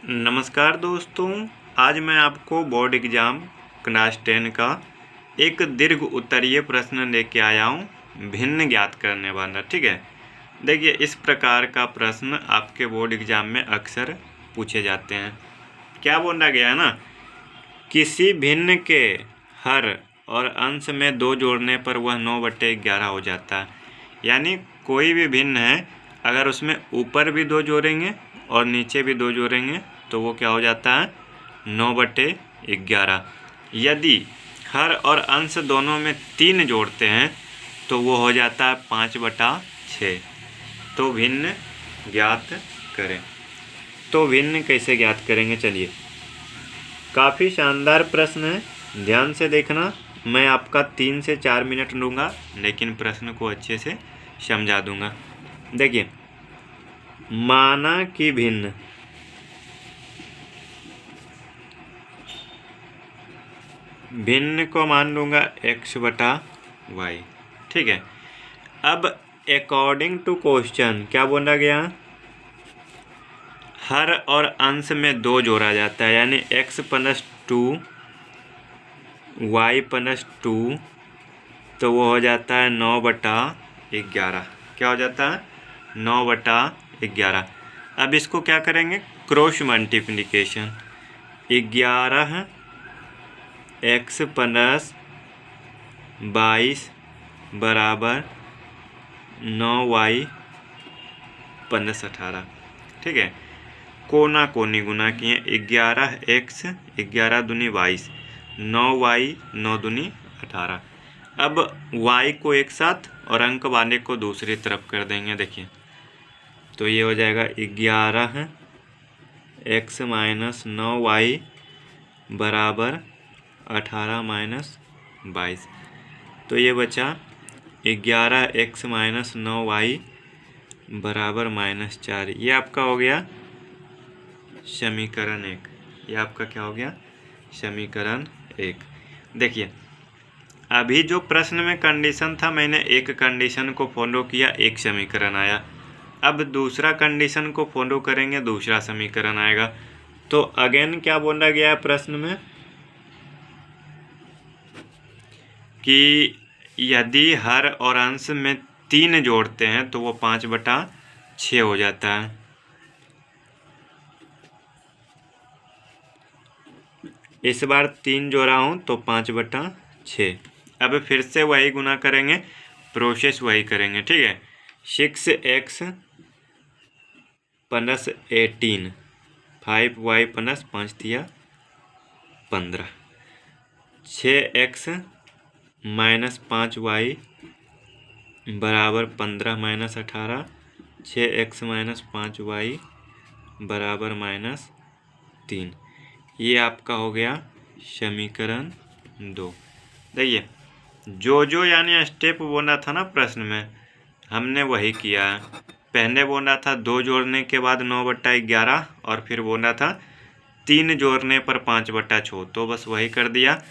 नमस्कार दोस्तों, आज मैं आपको बोर्ड एग्ज़ाम क्लास 10 का एक दीर्घ उत्तरीय प्रश्न लेके आया हूँ, भिन्न ज्ञात करने वाला। ठीक है, देखिए इस प्रकार का प्रश्न आपके बोर्ड एग्ज़ाम में अक्सर पूछे जाते हैं। क्या बोला गया है ना, किसी भिन्न के हर और अंश में 2 जोड़ने पर वह 9/11 हो जाता है। यानी कोई भी भिन्न है, अगर उसमें ऊपर भी 2 जोड़ेंगे और नीचे भी 2 जोड़ेंगे तो वो क्या हो जाता है, 9/11। यदि हर और अंश दोनों में 3 जोड़ते हैं तो वो हो जाता है 5/6। तो भिन्न ज्ञात करें। तो भिन्न कैसे ज्ञात करेंगे, चलिए। काफ़ी शानदार प्रश्न है, ध्यान से देखना। मैं आपका 3 से 4 मिनट लूँगा, लेकिन प्रश्न को अच्छे से समझा दूँगा। देखिए, माना कि भिन्न को मान लूँगा x/y। ठीक है, अब अकॉर्डिंग टू क्वेश्चन क्या बोला गया, हर और अंश में 2 जोड़ा जाता है, यानी x + 2 y + 2, तो वो हो जाता है 9/11। क्या हो जाता है, 9/11। अब इसको क्या करेंगे, क्रॉस मल्टीप्लिकेशन। 11 x + 22 बराबर 9y + 18। ठीक है, कोना कोनी गुना किए। 11x 11 दूनी 22, 9y 9 दूनी 18। अब y को एक साथ और अंक वाले को दूसरी तरफ कर देंगे। देखिए, तो ये हो जाएगा 11x - 9y बराबर 18 - 22। तो ये बचा 11x - 9y बराबर -4। ये आपका हो गया समीकरण 1। ये आपका क्या हो गया, समीकरण 1। देखिए, अभी जो प्रश्न में कंडीशन था, मैंने एक कंडीशन को फॉलो किया, एक समीकरण आया। अब दूसरा कंडीशन को फॉलो करेंगे, दूसरा समीकरण आएगा। तो अगेन क्या बोला गया है प्रश्न में कि यदि हर और अंश में 3 जोड़ते हैं तो वो 5/6 हो जाता है। इस बार 3 जोड़ा हूँ तो 5/6। अब फिर से वही गुना करेंगे, प्रोसेस वही करेंगे। ठीक है, 6x + 18, 5y + 5 दिया 15, 6x - 5y बराबर 15 - 18, 6x - 5y बराबर -3। ये आपका हो गया समीकरण 2। देखिए, जो यानी स्टेप बोला था ना प्रश्न में, हमने वही किया है। पहले बोला था 2 जोड़ने के बाद 9/11, और फिर बोला था 3 जोड़ने पर 5/6, तो बस वही कर दिया।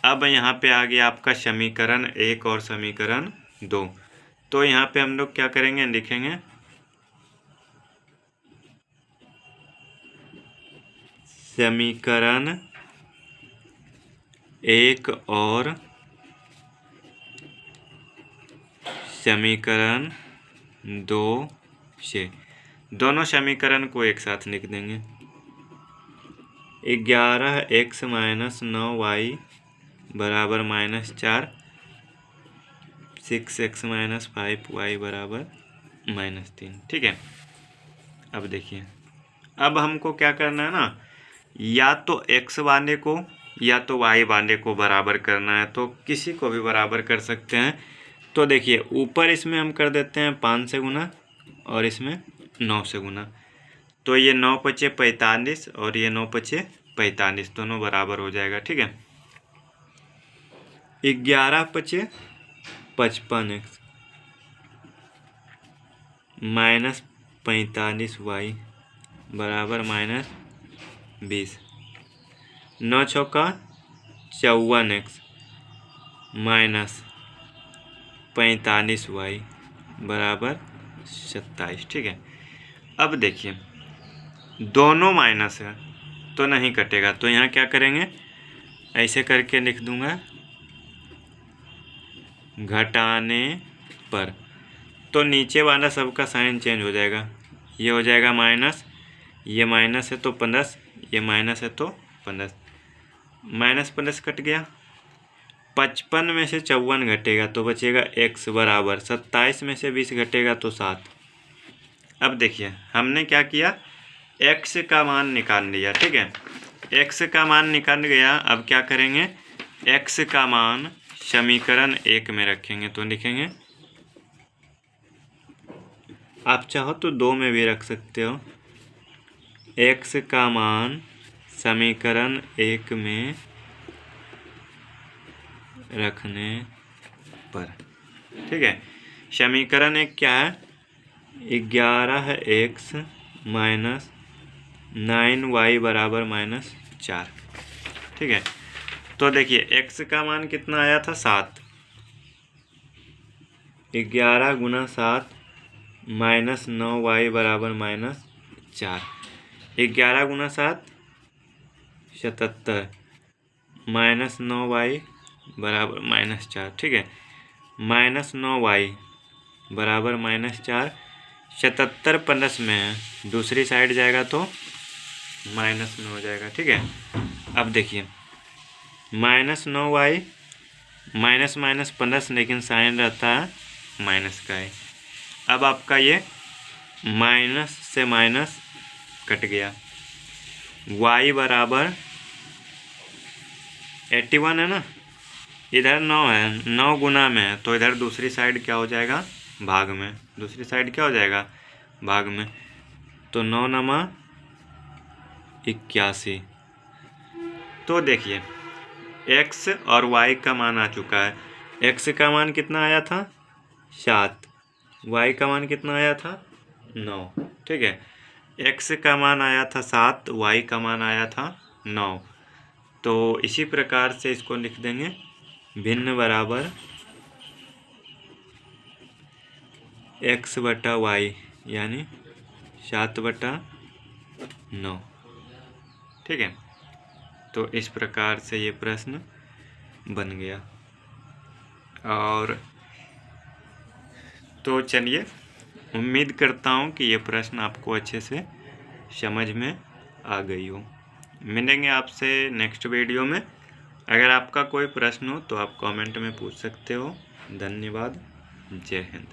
अब यहाँ पे आ गया आपका समीकरण 1 और समीकरण 2। तो यहाँ पे हम लोग क्या करेंगे, लिखेंगे समीकरण 1 और समीकरण 2 से दोनों समीकरण को एक साथ लिख देंगे। 11x - 9y बराबर -4, 6x - 5y बराबर -3। ठीक है, अब देखिए, अब हमको क्या करना है ना, या तो x वाले को या तो y वाले को बराबर करना है। तो किसी को भी बराबर कर सकते हैं। तो देखिए, ऊपर इसमें हम कर देते हैं 5 से गुना और इसमें 9 से गुना। तो ये 9 × 5 = 45 और ये 9 × 5 = 45, दोनों बराबर हो जाएगा। ठीक है, 11 × 5 = 55x -45y बराबर -20, 9 × 6 = 54x -45y बराबर 27। ठीक है, अब देखिए, दोनों माइनस है तो नहीं कटेगा। तो यहाँ क्या करेंगे, ऐसे करके लिख दूंगा घटाने पर, तो नीचे वाला सबका साइन चेंज हो जाएगा। ये हो जाएगा माइनस, ये माइनस है तो प्लस, ये माइनस है तो प्लस, माइनस प्लस कट गया। 55 में से 54 घटेगा तो बचेगा x बराबर 27 में से 20 घटेगा तो 7। अब देखिए हमने क्या किया, x का मान निकाल लिया, ठीक है, x का मान निकाल गया। अब क्या करेंगे, x का मान समीकरण 1 में रखेंगे। तो लिखेंगे, आप चाहो तो 2 में भी रख सकते हो, x का मान समीकरण 1 में रखने पर, ठीक है। समीकरण 1 क्या है, 11x माइनस 9y बराबर -4, ठीक है। तो देखिए x का मान कितना आया था 7, 11 गुना 7 माइनस 9y बराबर -4, 11 गुना 7 77 माइनस 9y बराबर -4, ठीक है। -9y बराबर -4, 77 प्लस में है, दूसरी साइड जाएगा तो माइनस में हो जाएगा, ठीक है। अब देखिए -9y माइनस माइनस प्लस, लेकिन साइन रहता है माइनस का ही। अब आपका ये माइनस से माइनस कट गया, y बराबर 81 है ना, इधर 9 है, 9 गुना में है, तो इधर दूसरी साइड क्या हो जाएगा, भाग में, दूसरी साइड क्या हो जाएगा, भाग में। तो 9 नमा 81। तो देखिए x और y का मान आ चुका है। x का मान कितना आया था 7, y का मान कितना आया था 9, ठीक है। x का मान आया था 7, y का मान आया था 9। तो इसी प्रकार से इसको लिख देंगे, भिन्न बराबर x बटा y यानी 7/9, ठीक है। तो इस प्रकार से ये प्रश्न बन गया। और तो चलिए, उम्मीद करता हूँ कि ये प्रश्न आपको अच्छे से समझ में आ गई हो। मिलेंगे आपसे नेक्स्ट वीडियो में। अगर आपका कोई प्रश्न हो तो आप कमेंट में पूछ सकते हो। धन्यवाद। जय हिंद।